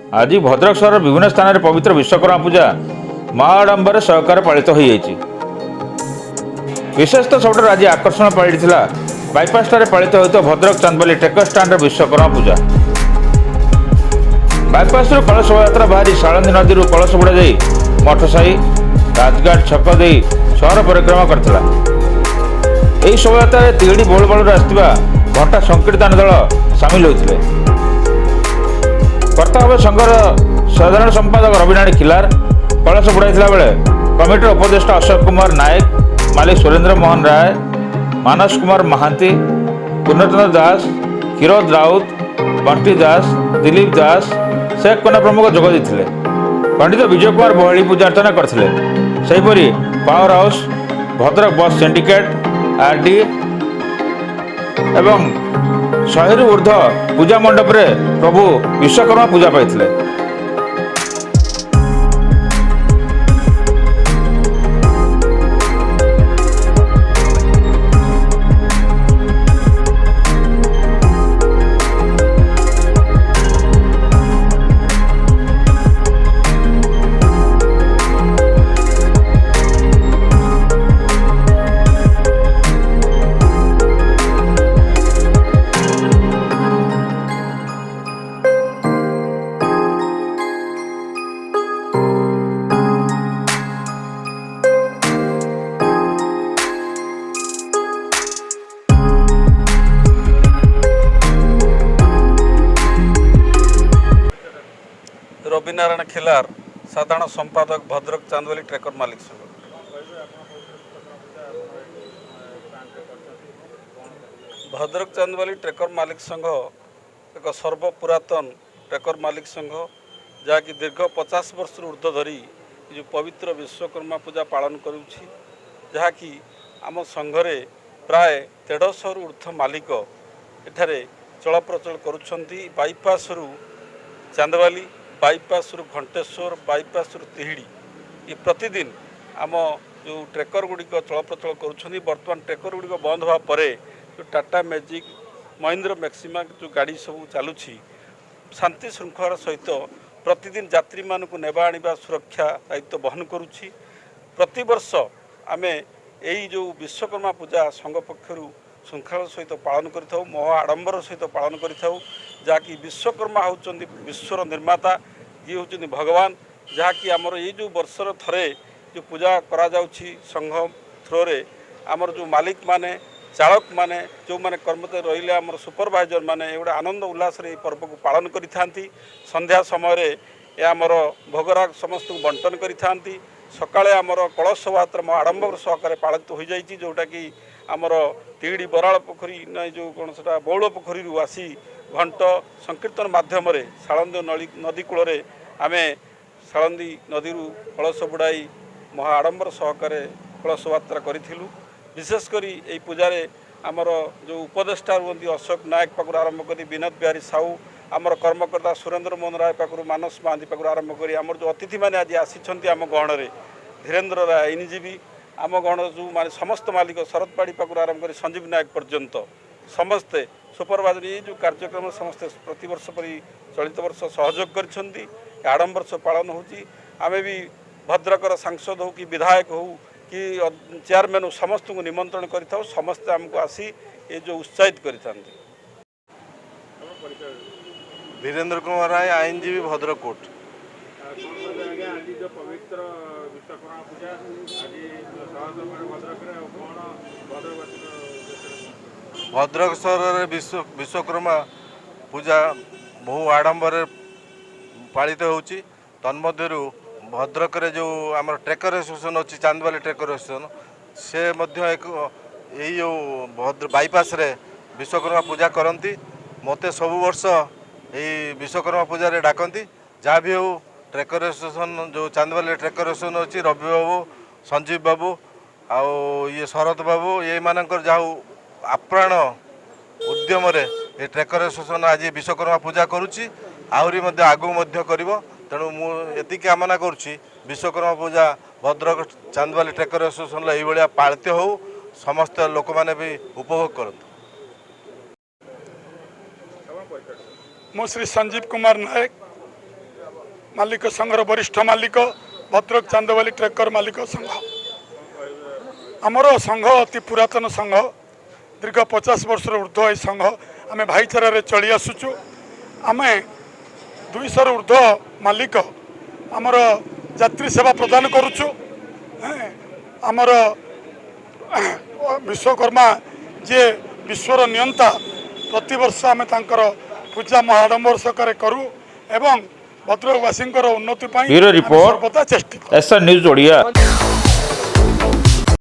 आज भद्रक सहर विभिन्न स्थान में पवित्र विश्वकर्मा पूजा महाआडंबर सहकार पालित हो विशेषतः सब आज आकर्षण पालि बाईपास पालित होता भद्रक चांदबाली टेकर स्टाण्ड विश्वकर्मा पूजा। बाईपास कलश शोभायात्रा बाहरी शालंदी नदी कलश बुड़ा जा मठसाही राजघाट छक दे सहर परिक्रमा करथिला। एही शोभायात्रा तिगड़ी बहुलबल आसथिबा घंटा संकीर्तन दल सामिल होते। कर्तव्य संघर साधारण संपादक रविनारायण खिलार कलश बुड़ाई बेले कमिटर उपदेष्टा अशोक कुमार नायक, मालिक सुरेंद्र मोहन राय, मानस कुमार महांती, पूर्णचंद्र दास, किरोद राउत, बंटी दास, दिलीप दास, शेख कन्या प्रमुख जोग देते। पंडित विजय कुमार बहली पूजा अर्चना करते। सेहीपरि पावर हाउस, भद्रक बस सिंडिकेट, आरडी एवं 100 रु ऊर्ध्व पूजा मंडप रे प्रभु विश्वकर्मा पूजा पाइथिले। रविनारायण खिलार, साधारण संपादक, भद्रक चांदबाली ट्रेकर मालिक संघ। भद्रक चांदबाली ट्रेकर मालिक संघ एक सर्वपुरातन ट्रेकर मालिक संघ जहाँकि दीर्घ 50 वर्ष ऊर्ध्व धरी जो पवित्र विश्वकर्मा पूजा पालन करुछि, जहाँकि आम संघरे प्राय 150 रु ऊर्ध्व मालिक एठारे चलप्रचल करुछंती। बाईपास रु चांदबाली, बाईपास रु घंटेश्वर, बाईपास रु तिहिड़ी ये प्रतिदिन आम जो ट्रेकर गुड़िक चलप्रचल करुछंती। वर्तमान ट्रेकर गुड़िक बंद होगा परे जो टाटा मैजिक, महिंद्रा मैक्सिमा जो गाड़ी सब चलुछि शांति श्रृंखलार सहित प्रतिदिन यात्री मानक नेबा आनिबा सुरक्षा दायित्व बहन करुछि। प्रति वर्ष आमे एई जो विश्वकर्मा पूजा संघ पक्षर श्रृंखला सहित पालन करिथाउ, महा आडंबर सहित पालन करिथाउ, जहाँकि विश्वकर्मा होउचंदी विश्वर निर्माता, ये होउचंदी भगवान, जहाँकि आमर ये जो वर्षर थरे जो पूजा करा जाउछि संघ थ्रोरे आमर जो मालिक माने, चालक माने, जो माने कर्मचारी रहिले आमर सुपरवाइजर माने एगुड़ा आनंद उल्लास रे पर्व को पालन करिथांती। संध्या समय रे ए आमर भोगराग समस्त को बंटन करिथांती। सकाळे आमर कलश शोभायात्रा आडंबर सहकारे पालित हो जाइछि, जोटा कि आमर तिहिड़ी बराल पोखरी न जो कौन सेटा बौल पोखरी आसी घंट संकीर्तन माध्यम सालंदी नदी कूल आमे सालंदी नदी कलश बुड़ाई महा आडंबर सहकारे कलश शोभायात्रा करूँ। विशेषकर यही पूजारे आमर जो उपदेष्टा रुहति अशोक नायक पाखु आरंभ कर विनोद बिहारी साहू, आमर कर्मकर्ता सुरेंद्र मोहन राय पाखु मानस महांती पाखु आरंभ कर आमर जो अतिथि मैंने आज आसी आम गहण में धीरेन्द्र राय आईनजीवी, आम गहण जो माने समस्त मालिक शरद पाड़ी पाखु आरंभ कर संजीव नायक पर्यंत समस्ते सुपरवाइजर ये जो कार्यक्रम समस्ते प्रतिवर्ष परी चलित वर्ष सहयोग कर आडंबर से पालन होची। आमे भी भद्रकर सांसद हो कि विधायक हो कि चेयरमैन हो समस्त को निमंत्रण करिथाउ, समस्ते हमको आसी ये जो उत्साहित करिथांती। धीरेन्द्र कुमार राय, आईनजीवी, भद्रक कोर्ट। भद्रक सहर विश्वकर्मा पूजा बहु आडंबर पालित होची। तन्मध्यरु भद्रक रे जो आम ट्रेकर एसोसिएशन अच्छी चांदबाली ट्रेकर एसोसिएशन से मध्य एक यही जो भद्र बाईपास रे विश्वकर्मा पूजा करती। मते सब वर्ष यही विश्वकर्मा पूजा रे डाकती। जहाँ भी हो ट्रेकर एसोसिएशन जो चांदबाली ट्रेकर एसोसिएशन अच्छी रवि बाबू, संजीव बाबू आउ ये शरद बाबू ये मानकर जहाँ आप्राण उद्यम ये ट्रेकर एसोसिएशन आज विश्वकर्मा पूजा करुच्ची। आहरी आगू करिवो। तेणु मुझे कामना करुच्ची विश्वकर्मा पूजा भद्रक चांदबाली ट्रेकर एसोसिएशन ये पालित हो, समस्त लोक मैंने भी उपभोग करते। मु श्री संजीव कुमार नायक मालिक संघर वरिष्ठ मालिक भद्रक चांदवाली ट्रेकर मालिक संघ आमर संघ अति पुरातन संघ दीर्घ 50 वर्ष ऊर्ध्व यह संघ आम भाईचारे चली आसुचु आम 200 ऊर्ध्व मालिक आमर यात्री सेवा प्रदान करुचु आमर विश्वकर्मा जे विश्वर नियंता प्रतिवर्ष आम तांकर पूजा महाडंबर सकारे करूँ एवं भद्रकवासी उन्नति ब्यूरो रिपोर्ट सर्वदा चेष्टित एसएन न्यूज ओडिया।